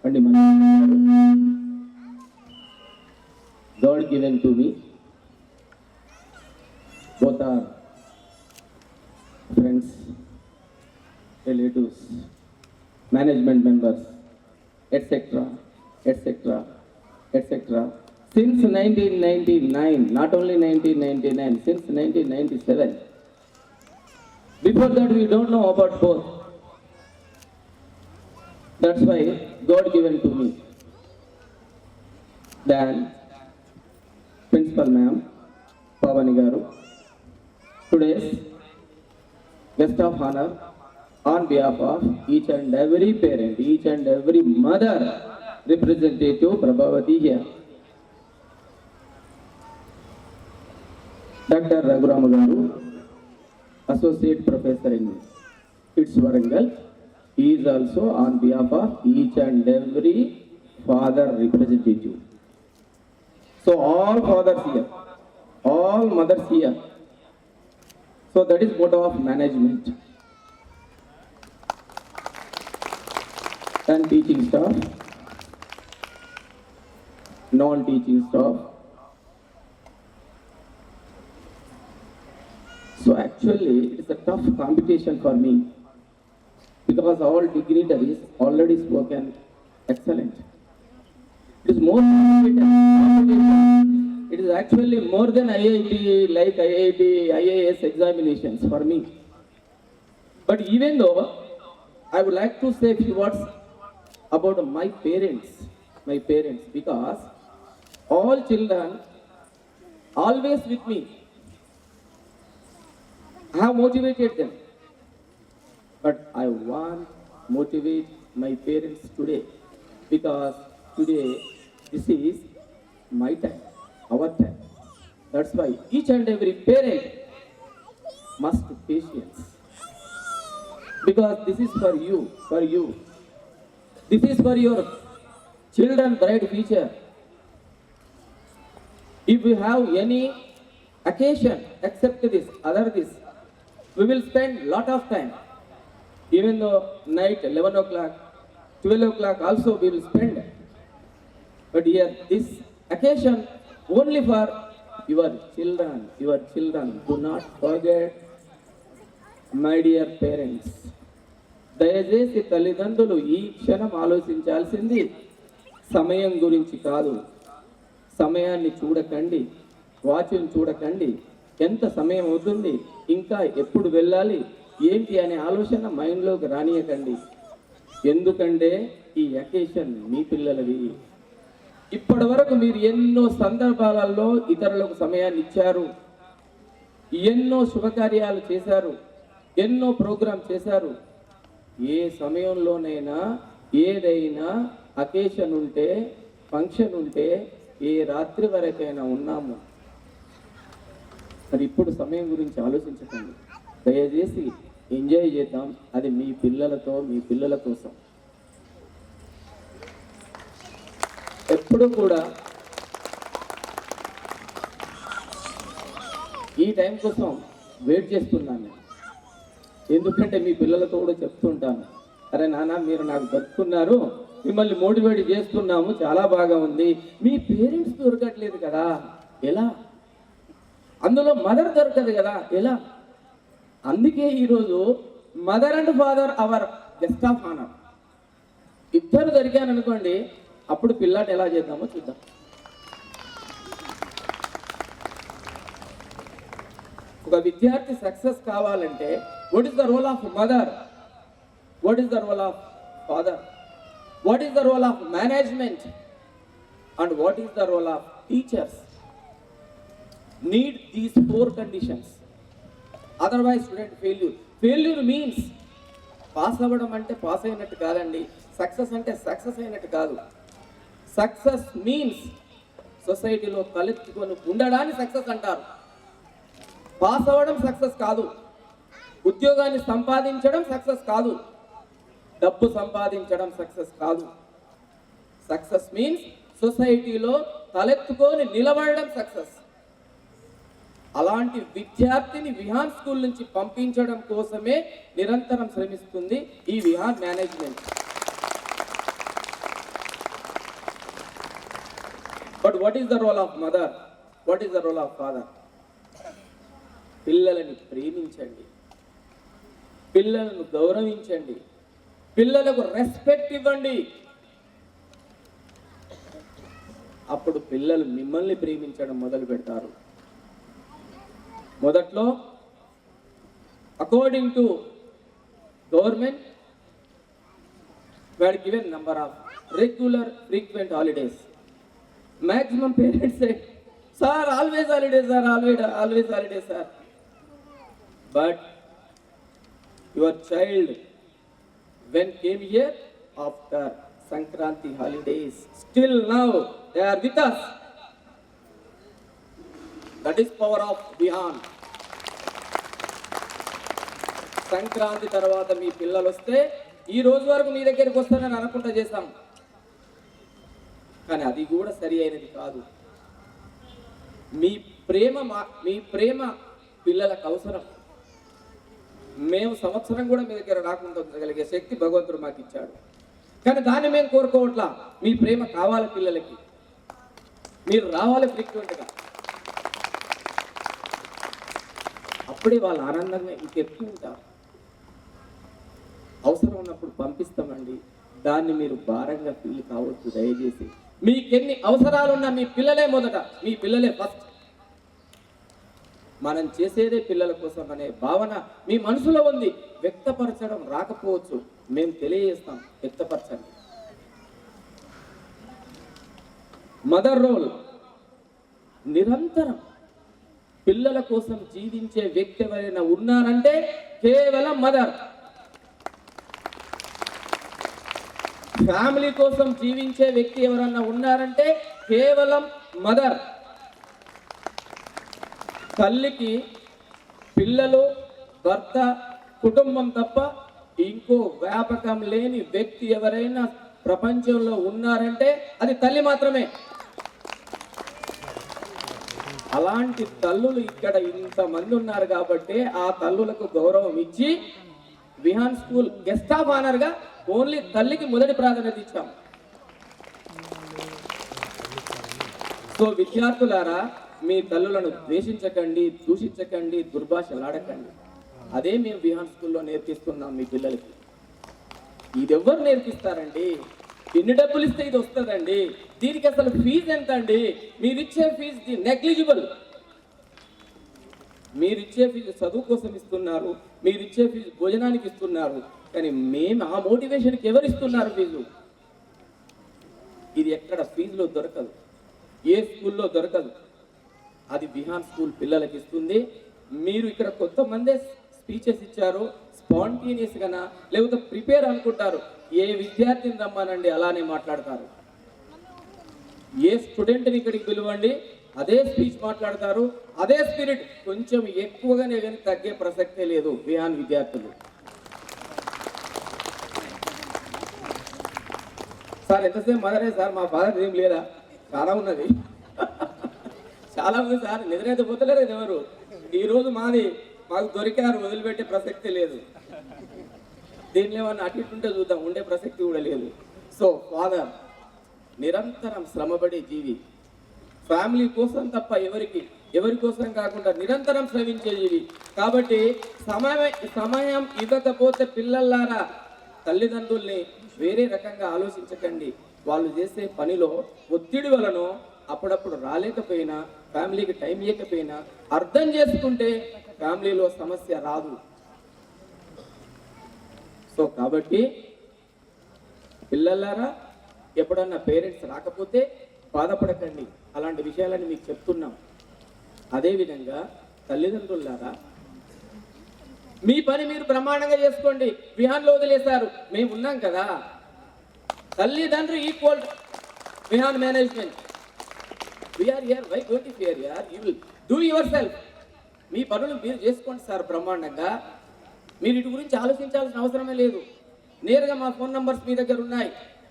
and God given to me. Both are friends, relatives, management members, etc., etc., etc. Since 1999, not only 1999, since 1997. Before that, we don't know about both. That's why God given to me. Then, Principal Ma'am, Pavani Garu, today's guest of honor on behalf of each and every parent, each and every mother, representative Prabhavati here. Dr. Raghuram Garu, Associate Professor in ITS Warangal, he is also on behalf of each and every father representative. So all fathers here, all mothers here. So that is motto of management. And teaching staff, non-teaching staff. So actually it's a tough competition for me because all dignitaries already spoken excellent. It is more competition. It is actually more than IIT, like IIT, IAS examinations for me. But even though I would like to say a few words about my parents, because all children always with me. I have motivated them, but I want to motivate my parents today, because today this is my time, our time. That's why each and every parent must be patient, because this is for you, This is for your children bright future. If you have any occasion except this, other this, we will spend lot of time. Even though night 11 o'clock, 12 o'clock also we will spend. But here this occasion only for your children. Do not forget, my dear parents. దయచేసి తల్లిదండ్రులు ఈ క్షణం ఆలోచించాల్సింది సమయం గురించి కాదు. సమయాన్ని చూడకండి, వాచ్ని చూడకండి, ఎంత సమయం అవుతుంది, ఇంకా ఎప్పుడు వెళ్ళాలి, ఏంటి అనే ఆలోచన మైండ్లోకి రానియకండి. ఎందుకంటే ఈ అకేషన్ మీ పిల్లలవి. ఇప్పటి వరకు మీరు ఎన్నో సందర్భాలలో ఇతరులకు సమయాన్ని ఇచ్చారు, ఎన్నో శుభకార్యాలు చేశారు, ఎన్నో ప్రోగ్రాం చేశారు. ఏ సమయంలోనైనా ఏదైనా అకేషన్ ఉంటే, ఫంక్షన్ ఉంటే ఏ రాత్రి వరకైనా ఉన్నాము. మరి ఇప్పుడు సమయం గురించి ఆలోచించకండి, దయచేసి ఎంజాయ్ చేద్దాం. అది మీ పిల్లలతో, మీ పిల్లల కోసం. ఎప్పుడు కూడా ఈ టైం కోసం వెయిట్ చేస్తున్నాను. ఎందుకంటే మీ పిల్లలతో కూడా చెప్తుంటాను, అరే నాన్న మీరు నాకు దొరుకుతున్నారు, మిమ్మల్ని మోటివేట్ చేస్తున్నాము, చాలా బాగా ఉంది. మీ పేరెంట్స్ దొరకట్లేదు కదా, ఎలా? అందులో మదర్ దొరకదు కదా, ఎలా? అందుకే ఈరోజు mother and father our guest of honour ఇద్దరు దొరికాను అనుకోండి, అప్పుడు పిల్లాడు ఎలా చేద్దామో చూద్దాం. ఒక విద్యార్థి సక్సెస్ కావాలంటే what is the role of mother, what is the role of father, what is the role of management, and what is the role of teachers? Need these 4 conditions, otherwise student failure means pass అవ్వడం అంటే pass అయినట్టు కాదండి, success అంటే success అయినట్టు కాదు. Success means సొసైటీలో తలెత్తుకొని ఉండడాన్ని సక్సెస్ అంటారు. పాస్ అవ్వడం సక్సెస్ కాదు, ఉద్యోగాన్ని సంపాదించడం సక్సెస్ కాదు, డబ్బు సంపాదించడం సక్సెస్ కాదు. సక్సెస్ మీన్స్ సొసైటీలో తలెత్తుకొని నిలబడడం సక్సెస్. అలాంటి విద్యార్థిని విహాన్ స్కూల్ నుంచి పంపించడం కోసమే నిరంతరం శ్రమిస్తుంది ఈ Vihan management. What is the role of mother, what is the role of father? పిల్లలని ప్రేమించండి, పిల్లలను గౌరవించండి, పిల్లలకు రెస్పెక్ట్ ఇవ్వండి. అప్పుడు పిల్లలు మిమ్మల్ని ప్రేమించడం మొదలు పెడతారు. మొదట్లో according to government we are given number of regular frequent holidays. Maximum parents say, sir, always holidays, sir, always holidays, sir. But your child when came here after Sankranti holidays, still now they are with us. That is power of Vihan. Sankranti తర్వాత మీ పిల్లలు వస్తే ఈ రోజు వరకు మీ దగ్గరికి వస్తానని అనుకుంటా చేస్తాం, కానీ అది కూడా సరి అయినది కాదు. మీ ప్రేమ పిల్లలకు అవసరం. మేము సంవత్సరం కూడా మీ దగ్గర రాకుండా ఉంచగలిగే శక్తి భగవంతుడు మాకు ఇచ్చాడు, కానీ దాన్ని మేము కోరుకోవట్లా. మీ ప్రేమ కావాలి పిల్లలకి, మీరు రావాలి ఫ్రీక్వెంట్గా. అప్పుడే వాళ్ళు ఆనందంగా ఇంకెక్కువ ఉంటారు. అవసరం ఉన్నప్పుడు పంపిస్తామండి, దాన్ని మీరు భారంగా ఫీల్ కావచ్చు. దయచేసి మీకెన్ని అవసరాలున్నా మీ పిల్లలే మొదట, మీ పిల్లలే ఫస్ట్. మనం చేసేదే పిల్లల కోసం అనే భావన మీ మనసులో ఉంది. వ్యక్తపరచడం రాకపోవచ్చు, మేము తెలియజేస్తాం, వ్యక్తపరచండి. మదర్ రోల్ నిరంతరం పిల్లల కోసం జీవించే వ్యక్తి ఎవరైనా ఉన్నారంటే కేవలం మదర్. ఫ్యామిలీ కోసం జీవించే వ్యక్తి ఎవరన్నా ఉన్నారంటే కేవలం మదర్. తల్లికి పిల్లలు, భర్త, కుటుంబం తప్ప ఇంకో వ్యాపకం లేని వ్యక్తి ఎవరైనా ప్రపంచంలో ఉన్నారంటే అది తల్లి మాత్రమే. అలాంటి తల్లులు ఇక్కడ ఇంతమంది ఉన్నారు కాబట్టి ఆ తల్లులకు గౌరవం ఇచ్చి Vihan school guest of honour గా ఓన్లీ తల్లికి మొదటి ప్రాధాన్యత ఇచ్చాం. సో విద్యార్థులారా, మీ తల్లులను ద్వేషించకండి, దూషించకండి, దుర్భాషలాడకండి. అదే మేము విహాన్ స్కూల్లో నేర్పిస్తున్నాం మీ పిల్లలకి. ఇది ఎవరు నేర్పిస్తారండి? ఎన్ని డబ్బులు ఇస్తే ఇది వస్తుందండి? దీనికి అసలు ఫీజు ఎంత అండి? మీరిచ్చే ఫీజు నెగ్లిజిబుల్. మీరిచ్చే ఫీజు చదువు కోసం ఇస్తున్నారు, మీరిచ్చే ఫీజు భోజనానికి ఇస్తున్నారు, కానీ మేము ఆ మోటివేషన్కి ఎవరు ఇస్తున్నారు ఫీజు? ఇది ఎక్కడ ఫీజులో దొరకదు, ఏ స్కూల్లో దొరకదు. అది విహాన్ స్కూల్ పిల్లలకి ఇస్తుంది. మీరు ఇక్కడ కొంతమందే స్పీచెస్ ఇచ్చారు, స్పాంటేనియస్ గానా లేకపోతే ప్రిపేర్ అనుకుంటారు. ఏ విద్యార్థిని రమ్మానండి అలానే మాట్లాడతారు. ఏ స్టూడెంట్ని ఇక్కడికి పిలవండి అదే స్పీచ్ మాట్లాడతారు, అదే స్పిరిట్. కొంచెం ఎక్కువగానే కానీ తగ్గే ప్రసక్తే లేదు విహాన్ విద్యార్థులు. సార్ ఎంతసేపు మదరే సార్, మా ఫాదర్ ఏం లేదా? చాలా ఉన్నది, చాలా ఉంది సార్. నిద్రైతే పోతలేరు ఎవరు. ఈరోజు మాకు దొరికారు, వదిలిపెట్టే ప్రసక్తి లేదు. దీనిలో ఏమన్నా అటు ఇటుంటే చూద్దాం, ఉండే ప్రసక్తి కూడా లేదు. సో ఫాదర్ నిరంతరం శ్రమపడే జీవి, ఫ్యామిలీ కోసం తప్ప ఎవరి కోసం కాకుండా నిరంతరం శ్రమించే జీవి. కాబట్టి సమయం ఇవ్వకపోతే పిల్లలారా తల్లిదండ్రుల్ని వేరే రకంగా ఆలోచించకండి. వాళ్ళు చేసే పనిలో ఒత్తిడి వలన అప్పుడప్పుడు రాలేకపోయినా, ఫ్యామిలీకి టైం ఇవ్వకపోయినా అర్థం చేసుకుంటే ఫ్యామిలీలో సమస్య రాదు. సో కాబట్టి పిల్లలారా, ఎప్పుడన్నా పేరెంట్స్ రాకపోతే బాధపడకండి. అలాంటి విషయాలని మీకు చెప్తున్నాం. అదేవిధంగా తల్లిదండ్రులారా, మీ పని మీరు బ్రహ్మాండంగా చేసుకోండి. విహాన్లో వదిలేశారు, మేము ఉన్నాం కదా. తల్లిదండ్రులు equal Vihaan management. We are here, why don't you fear here? You will do yourself. మీ పనులు మీరు చేసుకోండి సార్ బ్రహ్మాండంగా. మీరు ఇటు గురించి ఆలోచించాల్సిన అవసరమే లేదు. నేరుగా మా ఫోన్ నంబర్స్ మీ దగ్గర ఉన్నాయి,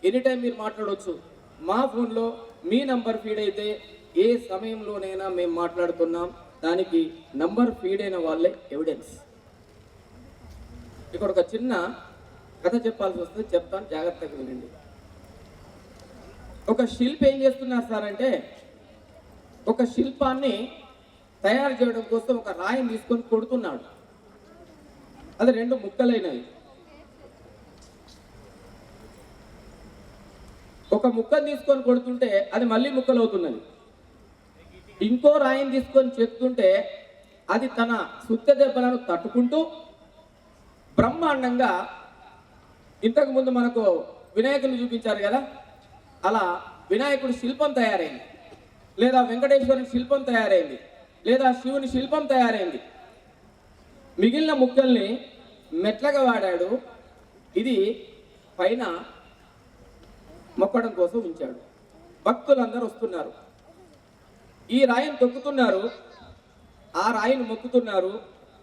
ఎనీ టైం మీరు మాట్లాడవచ్చు. మా ఫోన్లో మీ నంబర్ ఫీడ్ అయితే ఏ సమయంలోనైనా మేము మాట్లాడుతున్నాం. దానికి నంబర్ ఫీడ్ అయిన వాళ్ళే ఎవిడెన్స్. ఇక్కడ ఒక చిన్న కథ చెప్పాల్సి వస్తుంది, చెప్తాను, జాగ్రత్తగా వినండి. ఒక శిల్పి ఏం చేస్తున్నారు సార్ అంటే, ఒక శిల్పాన్ని తయారు చేయడం కోసం ఒక రాయిని తీసుకొని కొడుతున్నాడు. అది 2 ముక్కలైనవి. ఒక ముక్కను తీసుకొని కొడుతుంటే అది మళ్ళీ ముక్కలవుతున్నది. ఇంకో రాయిని తీసుకొని చెప్తుంటే అది తన సుత్త దెబ్బలను తట్టుకుంటూ బ్రహ్మాండంగా, ఇంతకుముందు మనకు వినాయకుని చూపించారు కదా, అలా వినాయకుడి శిల్పం తయారైంది, లేదా వెంకటేశ్వరుని శిల్పం తయారైంది, లేదా శివుని శిల్పం తయారైంది. మిగిలిన ముక్కల్ని మెట్లగా వాడాడు. ఇది పైన మొక్కడం కోసం ఉంచాడు. భక్తులందరూ వస్తున్నారు, ఈ రాయిని తొక్కుతున్నారు, ఆ రాయిని మొక్కుతున్నారు.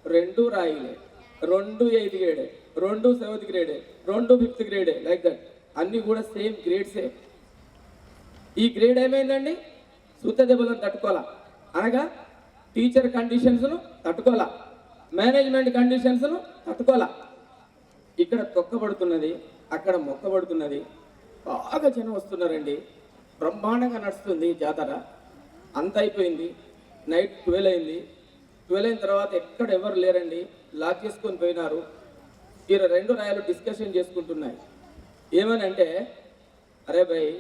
2 రాయిలే, 2 8th గ్రేడే, 2 7th గ్రేడే, 2 5th గ్రేడే, like that. అన్నీ కూడా సేమ్ గ్రేడ్సే. ఈ గ్రేడ్ ఏమైందండి? సుత్త దెబ్బలను తట్టుకోవాలా, అనగా టీచర్ కండిషన్స్ను తట్టుకోవాలా, మేనేజ్మెంట్ కండిషన్స్ను తట్టుకోవాలా. ఇక్కడ తొక్కబడుతున్నది, అక్కడ మొక్కబడుతున్నది. బాగా జనం వస్తున్నారండి, బ్రహ్మాండంగా నడుస్తుంది జాతర. అంత అయిపోయింది, నైట్ 12 అయింది. 12 అయిన తర్వాత ఎక్కడ ఎవరు లేరండి, లాక్ చేసుకొని పోయినారు. ఈ 2 రాయలు డిస్కషన్ చేసుకుంటున్నాయి. ఏమని అంటే, అరే భయ్,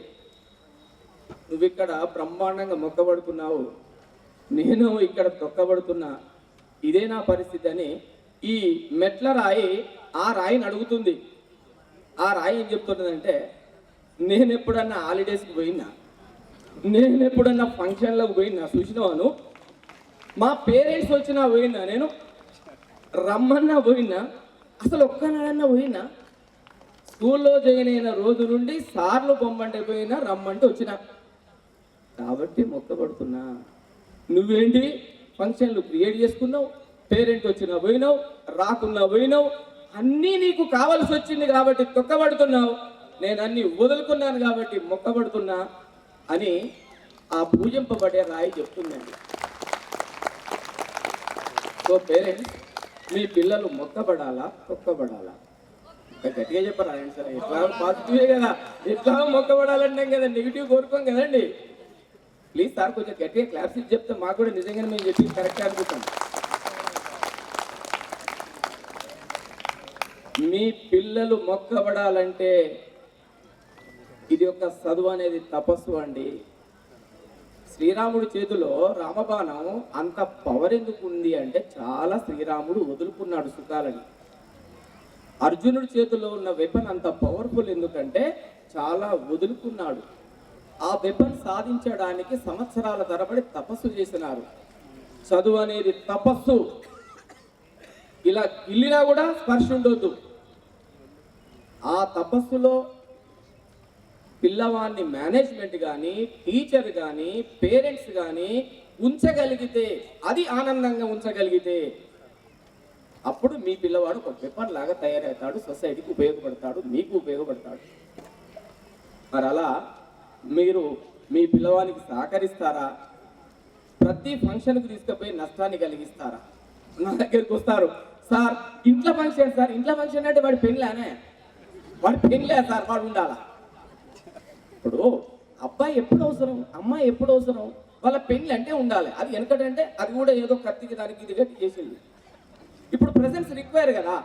నువ్వు ఇక్కడ బ్రహ్మాండంగా మొక్కబడుతున్నావు, నేను ఇక్కడ తొక్కబడుతున్నా, ఇదే నా పరిస్థితి అని ఈ మెట్ల రాయి ఆ రాయిని అడుగుతుంది. ఆ రాయి ఏం చెప్తున్నదంటే, నేను ఎప్పుడన్నా హాలిడేస్కి పోయినా, నేను ఎప్పుడన్నా ఫంక్షన్లకు పోయినా చూసినావాను, మా పేరెంట్స్ వచ్చినా పోయినా, నేను రమ్మన్నా పోయినా, అసలు ఒక్కనాడన్నా పోయినా, స్కూల్లో జాయిన్ అయిన రోజు నుండి సార్లు బొమ్మంటే పోయినా, రమ్మంటే వచ్చినా, కాబట్టి మొక్కబడుతున్నా. నువ్వేంటి ఫంక్షన్లు క్రియేట్ చేసుకున్నావు, పేరెంట్ వచ్చినా పోయినావు, రాకున్నా పోయినావు, అన్నీ నీకు కావాల్సి వచ్చింది కాబట్టి తొక్కబడుతున్నావు, నేను అన్ని వదులుకున్నాను కాబట్టి మొక్కబడుతున్నా అని ఆ పూజింపబడే రాయి చెప్తుందండి. సో పేరెంట్స్, మీ పిల్లలు మొక్కబడాలా తొక్కబడాలా? గట్టిగా చెప్పరా సార్, ఎట్లా పాజిటివే కదా, ఎట్లా మొక్కబడాలంటాం కదా, నెగిటివ్ కోరుకోం కదండి. ప్లీజ్ సార్ కొంచెం గట్టిగా క్లాప్స్ చెప్తే మాకు కూడా నిజంగానే మేము చెప్పింది కరెక్ట్ అనుకుంటాం. మీ పిల్లలు మొక్కబడాలంటే ఇది ఒక చదువు అనేది తపస్సు అండి. శ్రీరాముడి చేతిలో రామబాణం అంత పవర్ ఎందుకు ఉంది అంటే, చాలా శ్రీరాముడు వదులుకున్నాడు సుఖాలని. అర్జునుడి చేతిలో ఉన్న వెపన్ అంత పవర్ఫుల్ ఎందుకంటే, చాలా వదులుకున్నాడు. ఆ వెపన్ సాధించడానికి సంవత్సరాల తరబడి తపస్సు చేసినారు. చదువు అనేది తపస్సు. ఇలా ఇల్లినా కూడా స్పర్శ ఉండొద్దు. ఆ తపస్సులో పిల్లవాడిని మేనేజ్మెంట్ కానీ, టీచర్ కానీ, పేరెంట్స్ కానీ ఉంచగలిగితే, అది ఆనందంగా ఉంచగలిగితే, అప్పుడు మీ పిల్లవాడు ఒక వెపన్ లాగా తయారవుతాడు, సొసైటీకి ఉపయోగపడతాడు, మీకు ఉపయోగపడతాడు. మరి అలా మీరు మీ పిల్లవానికి సహకరిస్తారా? ప్రతి ఫంక్షన్కి తీసుకుపోయి నష్టాన్ని కలిగిస్తారా? నా దగ్గరికి వస్తారు, సార్ ఇంట్లో ఫంక్షన్, సార్ ఇంట్లో ఫంక్షన్ అంటే వాడి పెళ్ళానే, వాడి పెళ్ళే సార్, వాడు ఉండాలా. ఇప్పుడు అబ్బాయి ఎప్పుడు అవసరం, అమ్మాయి ఎప్పుడు అవసరం, వాళ్ళ పెళ్ళి అంటే ఉండాలి. అది వెనకటంటే అది కూడా ఏదో కత్తికి దానికి ఇది గట్టి చేసింది. ఇప్పుడు ప్రెసెన్స్ రిక్వైర్ కదా,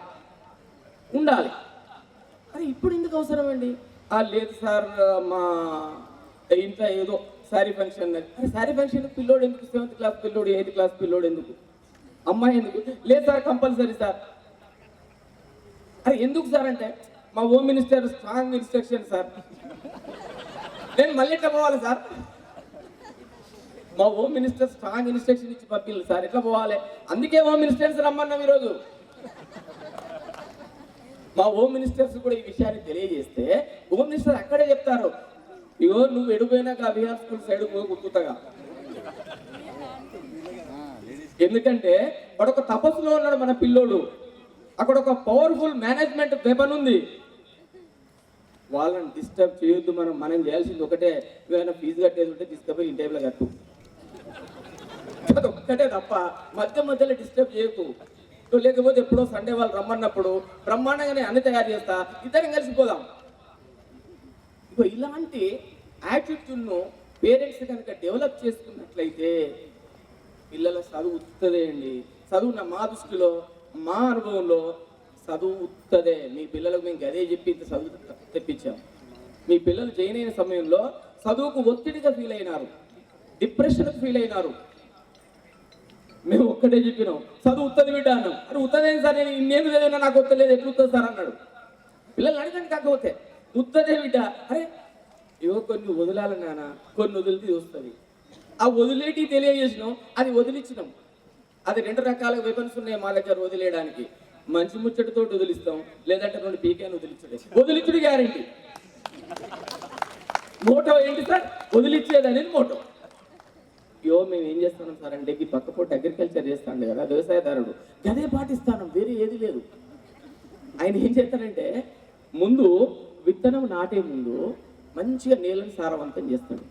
ఉండాలి. అది ఇప్పుడు ఎందుకు అవసరం అండి? లేదు సార్, మా ఇంట్లో ఏదో శారీ ఫంక్షన్, శారీ ఫంక్షన్ పిల్లోడు ఎందుకు, 7th క్లాస్ పిల్లోడు, 8th క్లాస్ పిల్లోడు ఎందుకు, అమ్మాయి ఎందుకు? లేదు సార్ కంపల్సరీ సార్. అది ఎందుకు సార్ అంటే, మా home minister strong instruction sir. నేను మళ్ళీ ఎట్లా పోవాలి సార్? మా హోమ్ మినిస్టర్ స్ట్రాంగ్ ఇన్స్ట్రక్షన్ ఇచ్చి పంపించాలి సార్, ఎట్లా పోవాలి? అందుకే హోమ్ మినిస్టర్స్ రమ్మన్నాం ఈరోజు. మా హోమ్ మినిస్టర్స్ కూడా ఈ విషయాన్ని తెలియజేస్తే హోమ్ మినిస్టర్ అక్కడే చెప్తారు, ఇగో నువ్వు ఎడిపోయినాక బిహార్ స్కూల్ సైడ్ గుర్తుగా. ఎందుకంటే వాడు ఒక తపస్సులో ఉన్నాడు మన పిల్లోడు, అక్కడ ఒక పవర్ఫుల్ మేనేజ్మెంట్ వెపన్ ఉంది. వాళ్ళని డిస్టర్బ్ చేయొద్దు. మనం చేయాల్సింది ఒకటే, ఏదైనా ఫీజు కట్టేది ఉంటే తీసుకుపోయి ఈ టైంలో కట్టు, ఒక్కటే తప్ప మధ్యలో డిస్టర్బ్ చేయకు. లేకపోతే ఎప్పుడో సండే వాళ్ళు రమ్మన్నప్పుడు బ్రహ్మాండంగానే అన్ని తయారు చేస్తా, ఇద్దరం కలిసిపోదాం. ఇలాంటి యాటిట్యూడ్ను పేరెంట్స్ కనుక డెవలప్ చేసుకున్నట్లయితే పిల్లల చదువు ఉత్తదే అండి. చదువు మా దృష్టిలో, మా అనుభవంలో చదువు ఉత్తదే. మీ పిల్లలకు మేము అదే చెప్పి ఇంత చదువు తెప్పించాం. మీ పిల్లలు జాయిన్ అయిన సమయంలో చదువుకు ఒత్తిడిగా ఫీల్ అయినారు, డిప్రెషన్కి ఫీల్ అయినారు. మేము ఒక్కటే చెప్పినాం, చదువు ఉత్తది బిడ్డ అన్నాం. అరే ఉత్తదేం సార్, నేను ఇన్నేళ్ళు చదివినా నాకు ఉత్తలేదు, ఎట్లు ఉత్తది సార్ అన్నాడు. పిల్లలు అడగండి కాకపోతే ఉత్తదే బిడ్డ. అరే ఇవో కొన్ని వదిలాలి నాన్న, కొన్ని వదిలితే వస్తుంది. ఆ వదిలేటి తెలియజేసినాం, అది వదిలించినాం. అది 2 రకాల వెపన్స్ ఉన్నాయి మా దగ్గర వదిలేయడానికి. మంచి ముచ్చటితో వదిలిస్తాం, లేదంటే 2 పీకేని వదిలించుడు గ్యారంటీ. మోటో ఏంటి సార్? వదిలిచ్చేది అనేది మోటో. మేము ఏం చేస్తున్నాం సార్ అంటే, ఈ పక్క పూట అగ్రికల్చర్ చేస్తాడు కదా వ్యవసాయదారుడు, అదే పాటిస్తాను, వేరే ఏది లేదు. ఆయన ఏం చేస్తారంటే, ముందు విత్తనం నాటే ముందు మంచిగా నేలను సారవంతం చేస్తాడు.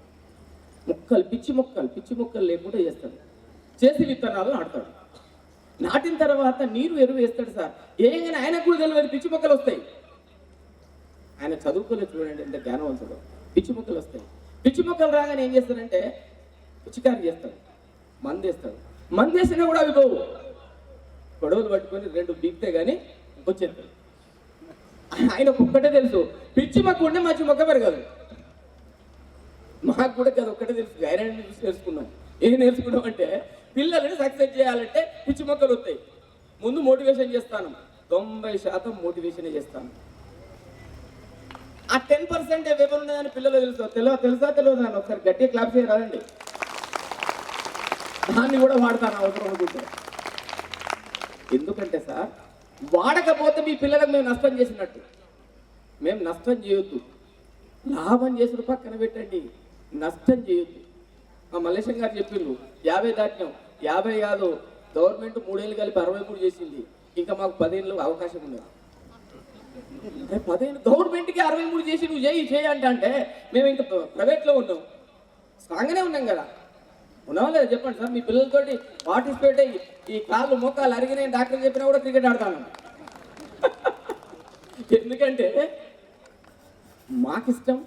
పిచ్చి మొక్కలు లేకుండా చేస్తాడు. చేసి విత్తనాలు నాటుతాడు. నాటిన తర్వాత నీరు ఎరువు వేస్తాడు సార్. ఏమైనా ఆయనకు కూడా తెలియదు పిచ్చి మొక్కలు వస్తాయి. ఆయన చదువుకోలేదు చూడండి, ఎంత జ్ఞానవంతుడు. పిచ్చి మొక్కలు వస్తాయి. పిచ్చి మొక్కలు రాగానే ఏం చేస్తాడంటే పిచ్చికారి చేస్తాడు, మందేస్తాడు. మందేసినా కూడా అవి పోవు. గొడవలు పట్టుకొని 2 బీక్తే కానీ వచ్చేస్తాడు. ఆయనకు ఒక్కటే తెలుసు, పిచ్చి మొక్క ఉంటే మంచి మొక్క పెరగదు. మాకు కూడా కదా ఒక్కటే తెలుసు, గైరాన్ని చూసి నేర్చుకున్నాం. ఏం నేర్చుకున్నాం అంటే, పిల్లలని సక్సెస్ చేయాలంటే పిచ్చి మొక్కలు వస్తాయి. ముందు మోటివేషన్ చేస్తాను, 90% మోటివేషన్ చేస్తాను. ఆ 10% ఎవరు ఉన్నదని పిల్లలు తెలుసా తెలియదు అని ఒకసారి గట్టిగా క్లాప్ చేయరాదండి. దాన్ని కూడా వాడతాను అవసరం అనుకుంటే. ఎందుకంటే సార్, వాడకపోతే మీ పిల్లలకు మేము నష్టం చేసినట్టు. మేము నష్టం చేయొద్దు, లాభం చేసుడు పక్కన పెట్టండి, నష్టం చేయొద్దు. మా మల్లేశం గారు చెప్పిండ్రు 50 దాటినాం. 50 కాదు, గవర్నమెంట్ 3 ఏళ్ళు కలిపి 63 చేసింది. ఇంకా మాకు 10 ఏళ్ళు అవకాశం ఉండదు. 10 ఏళ్ళు గవర్నమెంట్కి 63 చేసి నువ్వు చేయి అంటే మేము ఇంకా ప్రైవేట్లో ఉన్నాం, స్ట్రాంగ్గానే ఉన్నాం కదా. ఉన్నావా లేదా చెప్పండి సార్. మీ పిల్లలతోటి పార్టిసిపేట్ అయ్యి ఈ కాళ్ళు మోకాలు అరిగినాయి డాక్టర్ చెప్పినా కూడా క్రికెట్ ఆడతాను. ఎందుకంటే మాకిష్టం,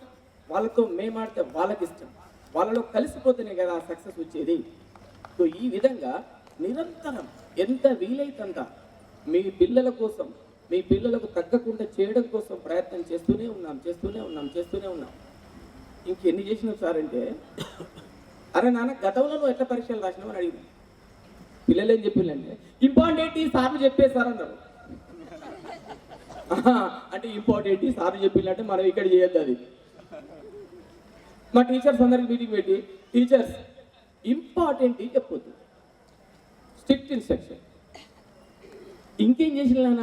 వాళ్ళతో మేము ఆడితే వాళ్ళకి ఇష్టం, వాళ్ళలో కలిసిపోతేనే కదా సక్సెస్ వచ్చేది. సో ఈ విధంగా నిరంతరం ఎంత వీలైతంత మీ పిల్లల కోసం, మీ పిల్లలకు తగ్గకుండా చేయడం కోసం ప్రయత్నం చేస్తూనే ఉన్నాం. ఇంకెన్ని చేసినాం సార్ అంటే, అరే నాన్న గతంలో నువ్వు ఎట్లా పరీక్షలు రాసినావు అని అడిగింది. పిల్లలు ఏం చెప్పిందంటే, ఇంపార్టెంట్ సార్లు చెప్పేశారు అన్నారు. అంటే ఇంపార్టెంట్ సార్లు చెప్పిందంటే మనం ఇక్కడ చేయొద్దు. అది మా టీచర్స్ అందరికి మీటింగ్ పెట్టి, టీచర్స్ ఇంపార్టెంట్ చెప్పొద్దు, స్ట్రిక్ట్ ఇన్స్ట్రక్షన్. ఇంకేం చేసిన నాన్న,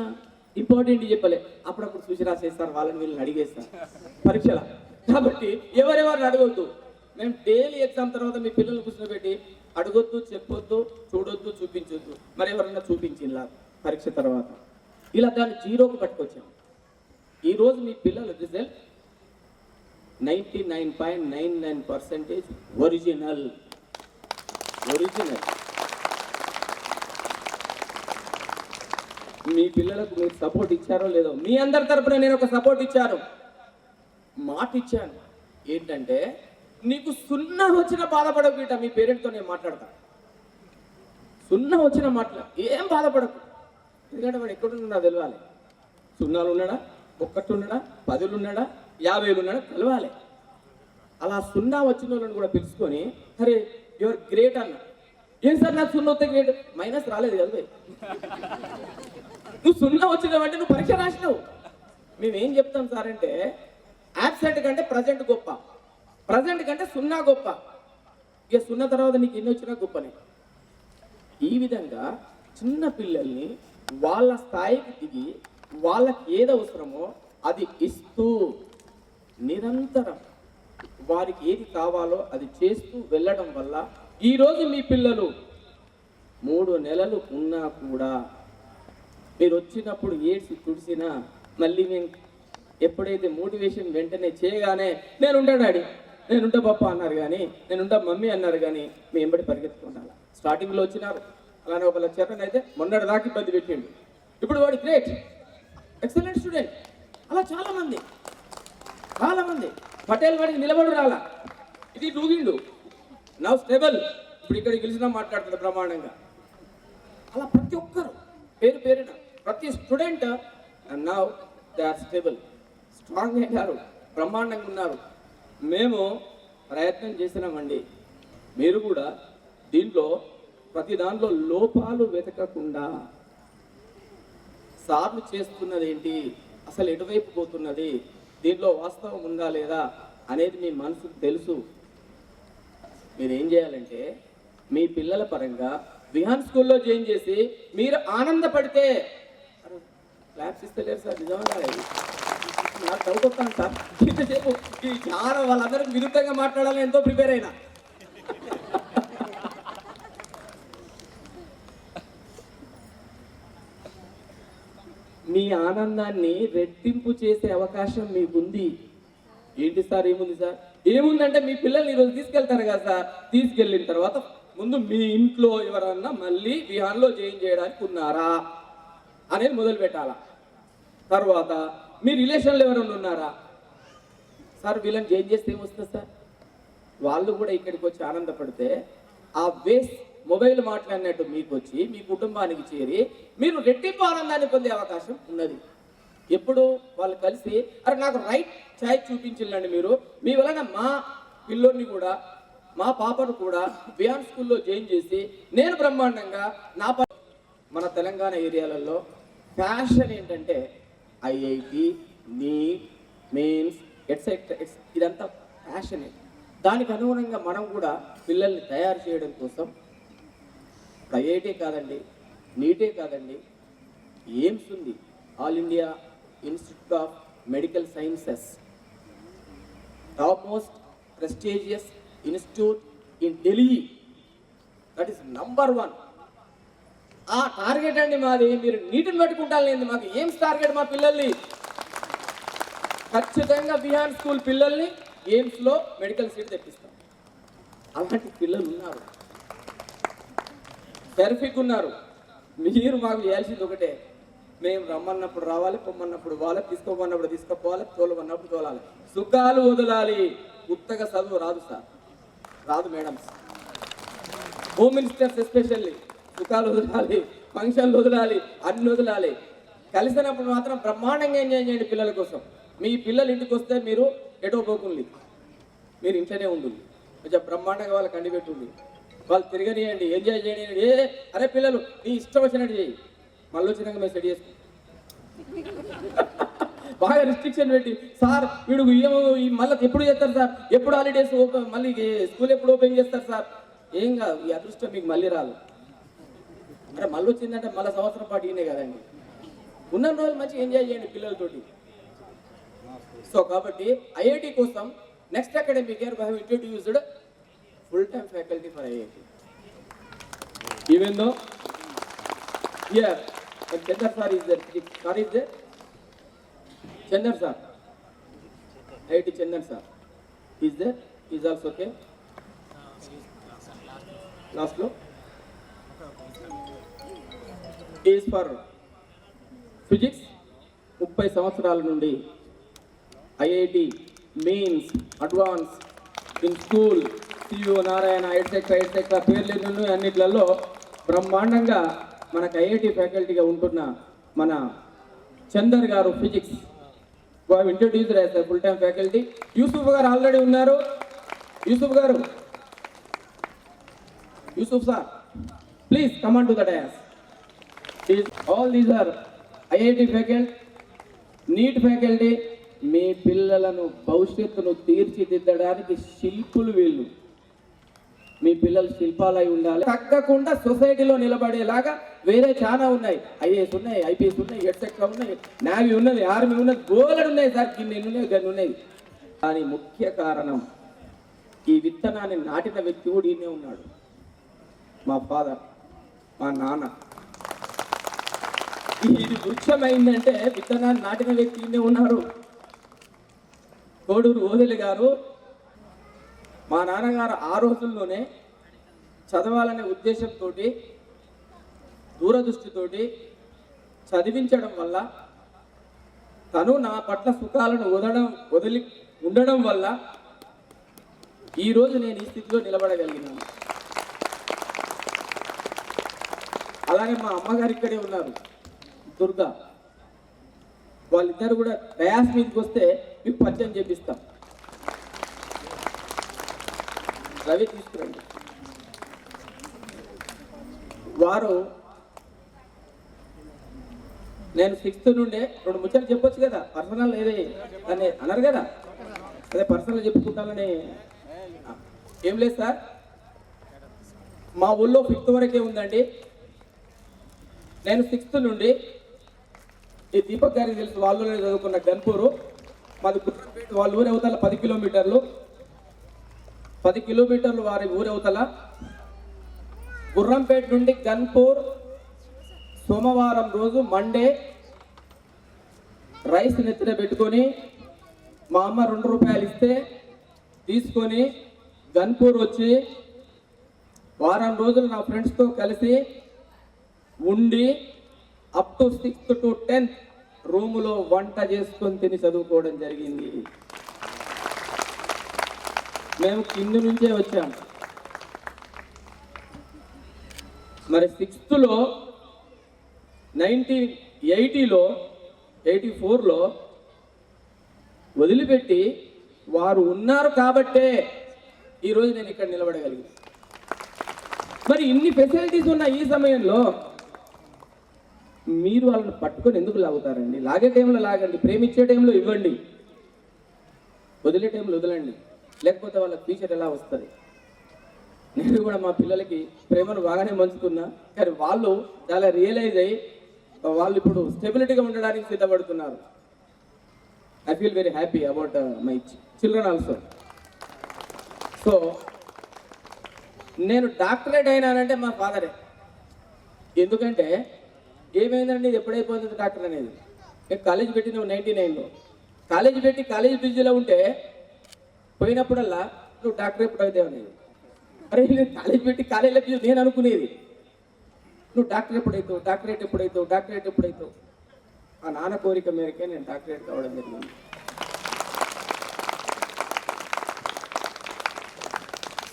ఇంపార్టెంట్ చెప్పలే. అప్పుడప్పుడు చూసి రాసేస్తారు, వాళ్ళని వీళ్ళని అడిగేస్తారు పరీక్షల. కాబట్టి ఎవరెవరిని అడగొద్దు. మేము డైలీ ఎగ్జామ్ తర్వాత మీ పిల్లల్ని కూర్చోబెట్టి అడగొద్దు, చెప్పొద్దు, చూడొద్దు, చూపించొద్దు. మరి ఎవరన్నా చూపించిలా పరీక్ష తర్వాత ఇలా దాన్ని 0కు పట్టుకొచ్చాం. ఈరోజు మీ పిల్లల రిజల్ట్ 99.99% ఒరిజినల్. మీ పిల్లలకు మీరు సపోర్ట్ ఇచ్చారో లేదో, మీ అందరి తరపున నేను ఒక సపోర్ట్ ఇచ్చాను, మాట ఇచ్చాను. ఏంటంటే, నీకు 0 వచ్చినా బాధపడకు బిడ్డ. మీ పేరెంట్తో నేను మాట్లాడతా. 0 వచ్చిన మాటలు ఏం బాధపడకు. ఎందుకంటే వాడు ఎక్కడున్నా తెలవాలి. 0 ఉన్నాడా, 1 ఉన్నాడా, 10 ఉన్నాడా, 50 ఉన్నాడా తెలవాలి. అలా 0 వచ్చిన వాళ్ళని కూడా పిలుచుకొని, అరే యువర్ గ్రేట్ అన్న. ఏం సార్ నాకు 0 వస్తే గ్రేట్? మైనస్ రాలేదు కదా. నువ్వు 0 వచ్చినావంటే నువ్వు పరీక్ష రాసినావు. మేమేం చెప్తాం సార్ అంటే, యాబ్సెంట్ కంటే ప్రజెంట్ గొప్ప, ప్రజెంట్ కంటే 0 గొప్ప. ఇక 0 తర్వాత నీకు ఎన్ని వచ్చినా గొప్పనే. ఈ విధంగా చిన్న పిల్లల్ని వాళ్ళ స్థాయికి దిగి వాళ్ళకి ఏది అవసరమో అది ఇస్తూ నిరంతరం వారికి ఏది కావాలో అది చేస్తూ వెళ్ళడం వల్ల ఈరోజు మీ పిల్లలు 3 నెలలు ఉన్నా కూడా మీరు వచ్చినప్పుడు ఏడ్చి తుడిసినా మళ్ళీ మేము ఎప్పుడైతే మోటివేషన్ వెంటనే చేయగానే నేనుంటా డాడీ, నేనుంటా పప్ప అన్నారు కానీ, నేనుంటా మమ్మీ అన్నారు కానీ మీ ఎంబడి పరిగెత్తుకుంటాను. స్టార్టింగ్లో వచ్చినారు అలానే ఒక లెక్చరర్ అయితే మొన్నటి దాకా ఇబ్బంది పెట్టిండు. ఇప్పుడు వాడు గ్రేట్, ఎక్సలెంట్ స్టూడెంట్. అలా చాలామంది పటేల్ వాడికి నిలబడు రాలా, ఇది దూగిండు, నవ్ స్టేబుల్, ఇప్పుడు ఇక్కడ గెలిచినా మాట్లాడుతుంది బ్రహ్మాండంగా. అలా ప్రతి ఒక్కరు పేరు పేరున ప్రతి student now they are stable, strong అయ్యారు, బ్రహ్మాండంగా ఉన్నారు. మేము ప్రయత్నం చేసినామండి, మీరు కూడా దీంట్లో ప్రతి దాంట్లో లోపాలు వెతకకుండా సార్లు చేస్తున్నది ఏంటి, అసలు ఎటువైపు పోతున్నది, దీంట్లో వాస్తవం ఉందా లేదా అనేది మీ మనసుకు తెలుసు. మీరు ఏం చేయాలంటే మీ పిల్లల పరంగా విహాన్ స్కూల్లో జాయిన్ చేసి మీరు ఆనందపడితే, క్లాప్స్ ఇస్తలేరు సార్, నిజంగా నాకు చదువుతాను సార్, ఇంతసేపు ఈ చాలా వాళ్ళందరికీ విరుద్ధంగా మాట్లాడాలని ఎంతో ప్రిపేర్ అయినా. మీ ఆనందాన్ని రెట్టింపు చేసే అవకాశం మీకుంది. ఏంటి సార్ ఏముంది సార్? ఏముందంటే మీ పిల్లల్ని ఈరోజు తీసుకెళ్తారు కదా సార్, తీసుకెళ్ళిన తర్వాత ముందు మీ ఇంట్లో ఎవరన్నా మళ్ళీ విహాన్లో జాయిన్ చేయడానికి ఉన్నారా అనేది మొదలు పెట్టాలా. తర్వాత మీ రిలేషన్లో ఎవరైనా ఉన్నారా సార్, వీళ్ళని జాయిన్ చేస్తే ఏమొస్తుంది సార్, వాళ్ళు కూడా ఇక్కడికి వచ్చి ఆనందపడితే ఆ వేస్ట్ మొబైల్ మాట్లాడినట్టు మీకు వచ్చి మీ కుటుంబానికి చేరి మీరు రెట్టింపు ఆనందాన్ని పొందే అవకాశం ఉన్నది. ఎప్పుడు వాళ్ళు కలిసి అరే నాకు రైట్ ఛాయిస్ చూపించండి, మీరు మీ వలన మా పిల్లోని కూడా మా పాపను కూడా విహాన్ స్కూల్లో జాయిన్ చేసి నేను బ్రహ్మాండంగా నా మన తెలంగాణ ఏరియాలలో ఫ్యాషన్ ఏంటంటే ఐఐటి, నీట్, మెయిన్స్ ఎట్సెట్రా ఇదంతా ఫ్యాషన్. దానికి అనుగుణంగా మనం కూడా పిల్లల్ని తయారు చేయడం కోసం ఐఐటీ కాదండి, నీటే కాదండి, ఎయిమ్స్ ఉంది, all India institute of medical sciences, top most prestigious institute in Delhi, that is number 1. ఆ టార్గెట్ అండి మాది. మీరు నీటిని పట్టుకుంటారు లేదు, మాకు ఎయిమ్స్ టార్గెట్. మా పిల్లల్ని ఖచ్చితంగా విహాన్ స్కూల్ పిల్లల్ని ఎయిమ్స్లో మెడికల్ సీట్ తెప్పిస్తాం. అలాంటి పిల్లలు ఉన్నారు, టెరిఫిక్ ఉన్నారు. మీరు మాకు చేయాల్సింది ఒకటే, మేము రమ్మన్నప్పుడు రావాలి, పొమ్మన్నప్పుడు వాళ్ళ, తీసుకోమన్నప్పుడు తీసుకుపోవాలి, తోలమన్నప్పుడు తోలాలి. సుఖాలు వదలాలి, ఉత్తగా చదువు రాదు సార్, రాదు మేడమ్స్, హోమ్ మినిస్టర్స్ ఎస్పెషల్లీ. సుఖాలు వదలాలి, ఫంక్షన్లు వదలాలి, అన్ని వదలాలి. కలిసినప్పుడు మాత్రం బ్రహ్మాండంగా ఎంజాయ్ చేయండి పిల్లల కోసం. మీ పిల్లలు ఇంటికి వస్తే మీరు ఎటో పోకుంది, మీరు ఇంట్లోనే ఉండండి, కొంచెం బ్రహ్మాండంగా వాళ్ళకి అండి పెట్టుంది, వాళ్ళు తిరగనియండి, ఎంజాయ్ చేయనియండి. అరే పిల్లలు నీ ఇష్టం వచ్చినట్టు చేయి, మళ్ళీ వచ్చినాక మేము సెట్ చేసుకుంటాం. బాగా రిస్ట్రిక్షన్ పెట్టి సార్ వీడు మళ్ళీ ఎప్పుడు చేస్తారు సార్, ఎప్పుడు హాలిడేస్ ఓపెన్, మళ్ళీ స్కూల్ ఎప్పుడు ఓపెన్ చేస్తారు సార్, ఏం కాదు, ఈ అదృష్టం మీకు మళ్ళీ రాదు. అంటే మళ్ళీ వచ్చిందంటే మళ్ళీ సంవత్సరం పాటు ఈయనే కదండి. ఉన్న రోజులు మంచిగా ఎంజాయ్ చేయండి పిల్లలతోటి. సో కాబట్టి ఐఐటి కోసం next academic year we have introduced full-time faculty for IIT. Even though here Chandar sir is there, sir is there, Chandar sir, IIT Chandar sir is there, is also okay. Last floor is for physics. 30 సంవత్సరాల నుండి IIT mains advance in school సియు Narayana etcetera పేర్లు అన్నిట్లలో బ్రహ్మాండంగా మనకు IIT ఫ్యాకల్టీగా ఉంటున్న మన Chander garu physics introduce చేస్తారు full time faculty. Yusuf garu already ఉన్నారు. Yusuf garu, Yusuf sir please come on to the dais. All these are IIT faculty, NEET faculty. మీ పిల్లలను భవిష్యత్తును తీర్చిదిద్దడానికి శిల్పులు వీళ్ళు. మీ పిల్లలు శిల్పాలై ఉండాలి, తగ్గకుండా సొసైటీలో నిలబడేలాగా. వేరే చాలా ఉన్నాయి, ఐఏఎస్ ఉన్నాయి, ఐపీఎస్ ఉన్నాయి, ఎట్సెట్రా ఉన్నాయి, నేవీ ఉన్నది, ఆర్మీ ఉన్నది, గోల్డ్ ఉన్నాయి సార్, గిన్నె ఉన్నాయి, గన్ని ఉన్నాయి. కానీ ముఖ్య కారణం ఈ విత్తనాన్ని నాటిన వ్యక్తి కూడా ఈయనే ఉన్నాడు, మా ఫాదర్, మా నాన్న. ఇది వృక్షమైందంటే విత్తనాన్ని నాటిన వ్యక్తి ఈయనే ఉన్నారు. కోడూరు ఓదెలి గారు, మా నాన్నగారు ఆ రోజుల్లోనే చదవాలనే ఉద్దేశంతో దూరదృష్టితోటి చదివించడం వల్ల, తను నా పట్ల సుఖాలను వదిలి ఉండడం వల్ల ఈరోజు నేను ఈ స్థితిలో నిలబడగలిగినాను. అలాగే మా అమ్మగారు ఇక్కడే ఉన్నారు, దుర్గా. వాళ్ళిద్దరు కూడా డయాస్ మీదకి వస్తే మీకు పరిచయం చేపిస్తాం. రవి తీసుకురండి. వారు నేను 6th నుండే 2 ముచ్చట్లు చెప్పొచ్చు కదా, పర్సనల్ ఏదే అని అన్నారు కదా, అదే పర్సనల్ చెప్పుకుంటానని ఏం లేదు సార్. మా ఊళ్ళో 5th వరకే ఉందండి. నేను 6th నుండి ఈ దీపక్ గారికి తెలుసు, వాళ్ళు చదువుకున్న గన్పూరు, మాది గుర్రంపేట, వాళ్ళ ఊరి అవతల 10 కిలోమీటర్లు, 10 కిలోమీటర్లు వారి ఊరి అవతల. గుర్రంపేట నుండి గన్పూర్ సోమవారం రోజు మండే రైస్ నెత్తిన పెట్టుకొని మా అమ్మ 2 రూపాయలు ఇస్తే తీసుకొని గన్పూర్ వచ్చి వారం రోజులు నా ఫ్రెండ్స్తో కలిసి ఉండి up to 6th to 10th రూములో వంట చేసుకొని తిని చదువుకోవడం జరిగింది. మేము కింద నుంచే వచ్చాము. మరి 6th లో 1980లో 84లో వదిలిపెట్టి వారు ఉన్నారు కాబట్టే ఈరోజు నేను ఇక్కడ నిలబడగలిగాను. మరి ఇన్ని ఫెసిలిటీస్ ఉన్న ఈ సమయంలో మీరు వాళ్ళని పట్టుకొని ఎందుకు లాగుతారండి? లాగే టైంలో లాగండి, ప్రేమించే టైంలో ఇవ్వండి, వదిలే టైంలో వదలండి, లేకపోతే వాళ్ళ ఫ్యూచర్ ఎలా వస్తుంది? నేను కూడా మా పిల్లలకి ప్రేమను బాగానే పంచుతున్నా, కానీ వాళ్ళు చాలా రియలైజ్ అయ్యి వాళ్ళు ఇప్పుడు స్టెబిలిటీగా ఉండడానికి సిద్ధపడుతున్నారు. I feel very happy about my children also. So నేను డాక్టరేట్ అయినానంటే మా ఫాదరే. ఎందుకంటే ఏమైందండి, ఇది ఎప్పుడైపోతుంది డాక్టర్ అనేది? నేను కాలేజ్ పెట్టిన 99లో, కాలేజ్ పెట్టి కాలేజ్ బిజీలో ఉంటే పోయినప్పుడల్లా నువ్వు డాక్టర్ ఎప్పుడు అవుతావు అనేది. అరే నేను కాలేజ్ పెట్టి కాలేజీలో బిజీ, నేను అనుకునేది నువ్వు డాక్టర్ ఎప్పుడైతావు, డాక్టరేట్ ఎప్పుడైతావు, డాక్టరేట్ ఎప్పుడైతావు. ఆ నాన్న కోరిక మేరకే నేను డాక్టరేట్ కావడం జరిగింది.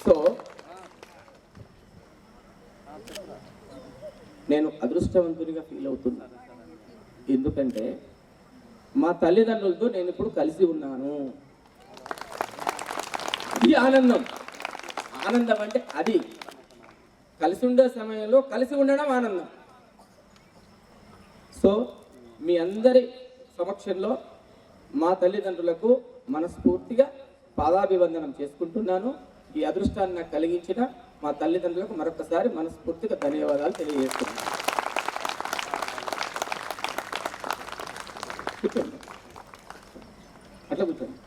సో నేను అదృష్టవంతునిగా ఫీల్ అవుతున్నాను. ఎందుకంటే మా తల్లిదండ్రులతో నేను ఇప్పుడు కలిసి ఉన్నాను. ఇది ఆనందం. ఆనందం అంటే అది కలిసి ఉండే సమయంలో కలిసి ఉండడం ఆనందం. సో మీ అందరి సమక్షంలో మా తల్లిదండ్రులకు మనస్ఫూర్తిగా పాదాభివందనం చేసుకుంటున్నాను. ఈ అదృష్టాన్ని నాకు కలిగించిన మా తల్లిదండ్రులకు మరొకసారి మనస్ఫూర్తిగా ధన్యవాదాలు తెలియజేస్తున్నాను. కూర్చోండి, అట్లా కూర్చోండి,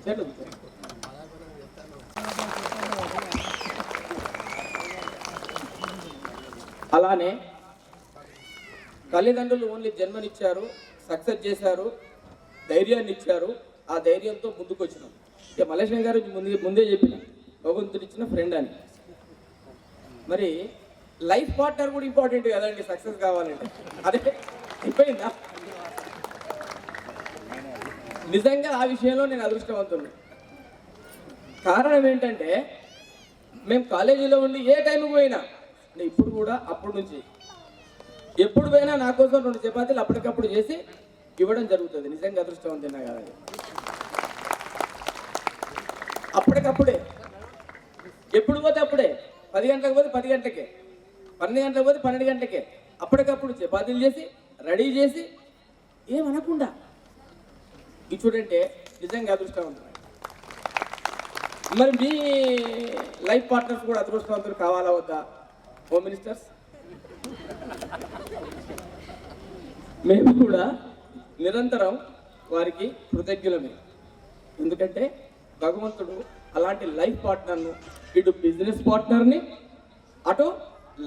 చెట్లు కూర్చోండి. అలానే తల్లిదండ్రులు ఓన్లీ జన్మనిచ్చారు, సక్సెస్ చేశారు, ధైర్యాన్ని ఇచ్చారు. ఆ ధైర్యంతో ముందుకు వచ్చినాం. ఇక మల్లేశ్వరం గారు ముందే చెప్పిన భగవంతుడు ఇచ్చిన ఫ్రెండ్ అని. మరి లైఫ్ పార్ట్నర్ కూడా ఇంపార్టెంట్ కదండి సక్సెస్ కావాలంటే. అదే అయిపోయిందా? నిజంగా ఆ విషయంలో నేను అదృష్టవంతున్నా. కారణం ఏంటంటే మేము కాలేజీలో ఉండి ఏ టైంకి పోయినా, ఇప్పుడు కూడా అప్పటి నుంచి ఎప్పుడు పోయినా నా కోసం 2 చపాతీలు అప్పటికప్పుడు చేసి ఇవ్వడం జరుగుతుంది. నిజంగా అదృష్టవంతున్నా కాదండి. అప్పటికప్పుడే, ఎప్పుడు పోతే అప్పుడే, 10 గంటలకు పోతే 10 గంటలకే, 12 గంటలకు పోతే 12 గంటలకే అప్పటికప్పుడు చపాతీలు చేసి రెడీ చేసి ఏమనకుండా ఇచ్చుడంటే నిజంగా అదృష్టవంతుడు. మరి మీ లైఫ్ పార్ట్నర్స్ కూడా అదృష్టవంతులు కావాలా వద్దా? హోమ్ మినిస్టర్స్, మేము కూడా నిరంతరం వారికి కృతజ్ఞులమే. ఎందుకంటే భగవంతుడు అలాంటి లైఫ్ పార్ట్నర్ను, ఇటు బిజినెస్ పార్ట్నర్ని, అటు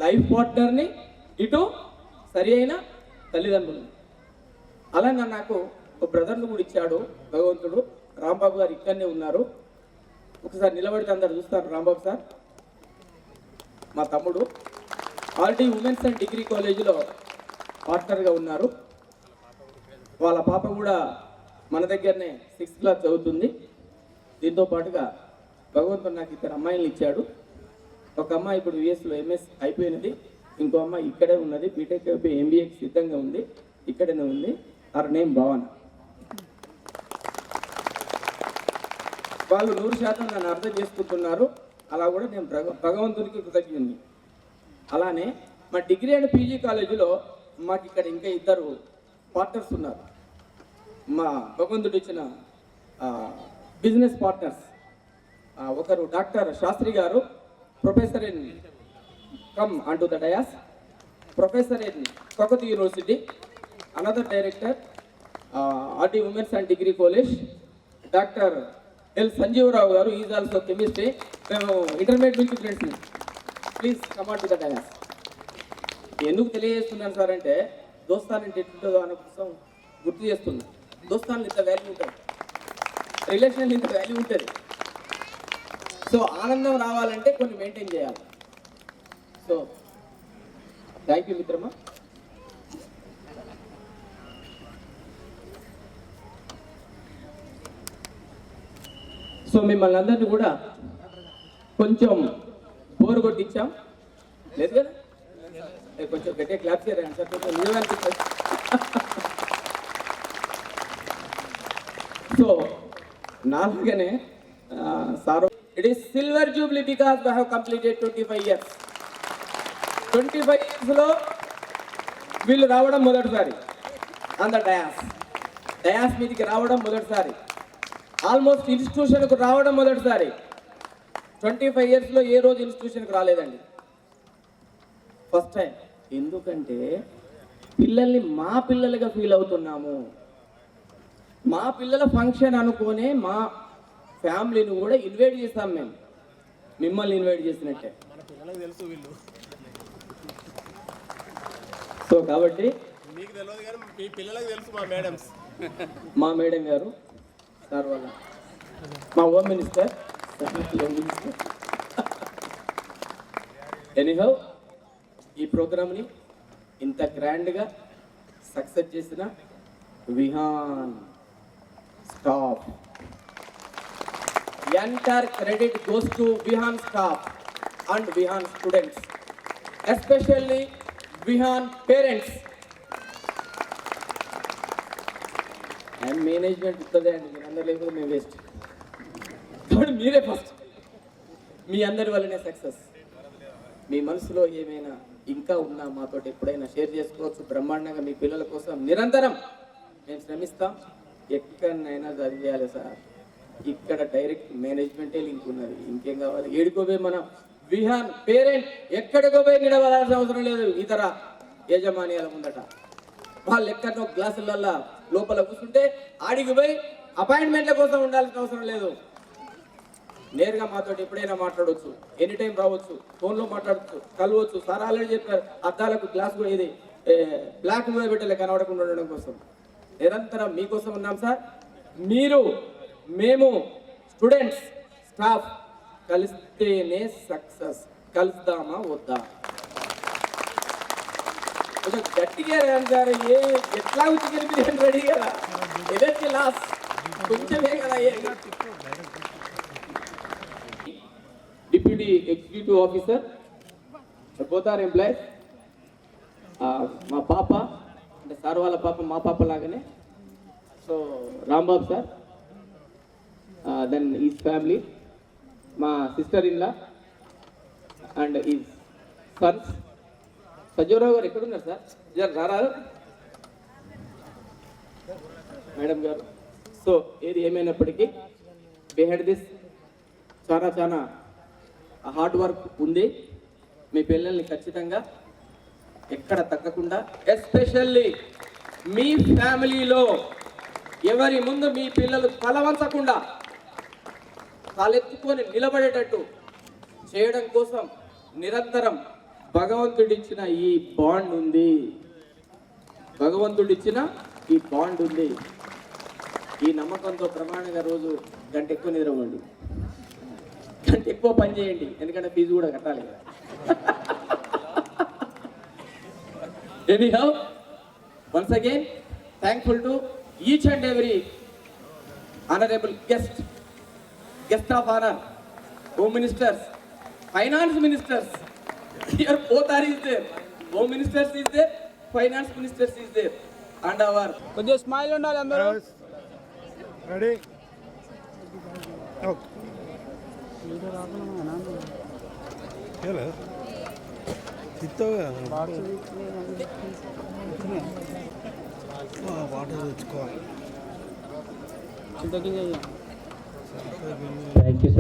లైఫ్ పార్ట్నర్ని, ఇటు సరి అయిన తల్లిదండ్రులని, అలా నాకు ఒక బ్రదర్ను కూడా ఇచ్చాడు భగవంతుడు. రాంబాబు గారు ఇక్కడనే ఉన్నారు. ఒకసారి నిలబడితే అందరు చూస్తారు. రాంబాబు సార్ మా తమ్ముడు ఆల్రెడీ ఉమెన్స్ అండ్ డిగ్రీ కాలేజీలో పార్ట్నర్గా ఉన్నారు. వాళ్ళ పాప కూడా మన దగ్గరనే 6th క్లాస్ చదువుతుంది. దీంతో పాటుగా భగవంతుడు నాకు ఇద్దరు అమ్మాయిలు ఇచ్చాడు. ఒక అమ్మాయి ఇప్పుడు యుఎస్లో ఎంఎస్ అయిపోయినది, ఇంకో అమ్మాయి ఇక్కడే ఉన్నది, బీటెక్ అయిపోయి ఎంబీఏకి సిద్ధంగా ఉంది, ఇక్కడనే ఉంది. ఆర్ నేమ్ భావన. వాళ్ళు 100% నన్ను అర్థం చేసుకుంటున్నారు. అలా కూడా నేను భగవంతునికి కృతజ్ఞుని. అలానే మా డిగ్రీ అండ్ పీజీ కాలేజీలో మాకు ఇక్కడ ఇంకా ఇద్దరు పార్ట్నర్స్ ఉన్నారు. మా భగవంతుడు ఇచ్చిన బిజినెస్ పార్ట్నర్స్. ఒకరు doctor Shastri garu, professor in come on to the dais, professor in కొకత్ university. Another director RD women's and degree college, doctor L Sanjeevarao garu, is also chemistry. మేము ఇంటర్మీడియట్ నుంచి friends. Please come on to the dais. ఎందుకు తెలియజేస్తున్నాను sir అంటే, దోస్తాను అంటే ఎట్లుంటుందో అనే కోసం గుర్తు చేస్తున్నాను. దోస్తాను ఇంత వాల్యూ ఉంటుంది, రిలేషన్ ఇంత వాల్యూ ఉంటుంది. సో ఆనందం రావాలంటే కొన్ని మెయింటైన్ చేయాలి. సో థ్యాంక్ యూ మిత్రమా. సో మిమ్మల్ని అందరినీ కూడా కొంచెం బోర్ కొట్టించాం, లేదు కదా? కొంచెం గట్టిగా క్లాప్ చేయండి సార్, కొంచెం నిజమనిపిస్తుంది. సో నాలుగానే sir, it is silver jubilee because we have completed 25 years. 25 yearsలో వీళ్ళు రావడం మొదటిసారి. అంత డయాస్ మీదికి రావడం మొదటిసారి. ఆల్మోస్ట్ ఇన్స్టిట్యూషన్కు రావడం మొదటిసారి. 25 yearsలో ఏ రోజు ఇన్స్టిట్యూషన్కి రాలేదండి, ఫస్ట్ టైం. ఎందుకంటే పిల్లల్ని మా పిల్లలుగా ఫీల్ అవుతున్నాము. మా పిల్లల ఫంక్షన్ అనుకోనే మా ఫ్యామిలీని కూడా ఇన్వైట్ చేస్తాం మేము, మిమ్మల్ని ఇన్వైట్ చేసినట్టే. సో కాబట్టి మా మేడం గారు సార్ వాళ్ళ, మా హోమ్ మినిస్టర్, ఎనీహౌ ఈ ప్రోగ్రామ్ని ఇంత గ్రాండ్గా సక్సెస్ చేసిన Vihan staff, entire credit goes to Vihan staff and Vihan students, especially Vihan parents and management. ఇస్తుంది అండి, మీరు అందరు లేకపోతే మేము వేస్ట్. కాబట్టి మీరే ఫస్ట్, మీ అందరి వల్లనే సక్సెస్. మీ మనసులో ఏమైనా ఇంకా ఉన్నా మాతో ఎప్పుడైనా షేర్ చేసుకోవచ్చు. బ్రహ్మాండంగా మీ పిల్లల కోసం నిరంతరం మేము శ్రమిస్తాం. ఎక్కడైనా చదివేయాలి సార్, ఇక్కడ డైరెక్ట్ మేనేజ్మెంటే లింక్ ఉన్నది, ఇంకేం కావాలి? ఏడుకోపోయి మన విహాన్ పేరెంట్ ఎక్కడికో పోయి నిలబడాల్సిన అవసరం లేదు. ఇతర యజమానియాల ముందట వాళ్ళు ఎక్కడో క్లాసులల్లో లోపల కూర్చుంటే ఆడికి పోయి అపాయింట్మెంట్ల కోసం ఉండాల్సిన అవసరం లేదు. నేరుగా మాతో ఎప్పుడైనా మాట్లాడవచ్చు, ఎనీ టైం రావచ్చు, ఫోన్లో మాట్లాడచ్చు, కలవచ్చు. సార్ ఆల్రెడీ చెప్పారు, అద్దాలకు గ్లాస్ కూడా ఇది బ్లాక్ మీద పెట్టలే కనబడకుండా ఉండడం కోసం. నిరంతరం మీకోసం ఉన్నాం సార్. మీరు, మేము, స్టూడెంట్స్, స్టాఫ్ కలిస్తేనే సక్సెస్. కలుద్దామా వద్దా? కొంచెం గట్టిగా సార్. ఎట్లా ఉచికరి బిర్యానీ రెడీ కదా, ఎనర్జీ లాస్ కొంచెమే కదా. Deputy executive officer, both are employees. మా పాప అంటే సార్ వాళ్ళ పాప మా పాప లాగానే. So Rambabu sir, then is family, మా sister in law and is sons. Sajjavarao garu ఎక్కడున్నారు సార్? రారారు మేడం గారు. సో ఏది ఏమైనప్పటికీ బిహైండ్ దిస్ చాలా హార్డ్ వర్క్ ఉంది. మీ పిల్లల్ని ఖచ్చితంగా ఎక్కడ తగ్గకుండా, ఎస్పెషల్లీ మీ ఫ్యామిలీలో ఎవరి ముందు మీ పిల్లలు తలవంచకుండా తలెత్తుకొని నిలబడేటట్టు చేయడం కోసం నిరంతరం భగవంతుడిచ్చిన ఈ బాండ్ ఉంది. ఈ నమ్మకంతో ప్రమాణంగా రోజు గంట ఎక్కువ నిద్రపోండి, గంట ఎక్కువ పని చేయండి, ఎందుకంటే ఫీజు కూడా కట్టాలి కదా. Anyhow, once again, thankful to each and every honorable guest of honor, home ministers, finance ministers. Here both are is there. Home ministers is there, finance ministers is there, and our కొద్దిగా smile ఉండాలి అందరూ. Ready water తెచ్చుకోవాలి. చింతకి thank you.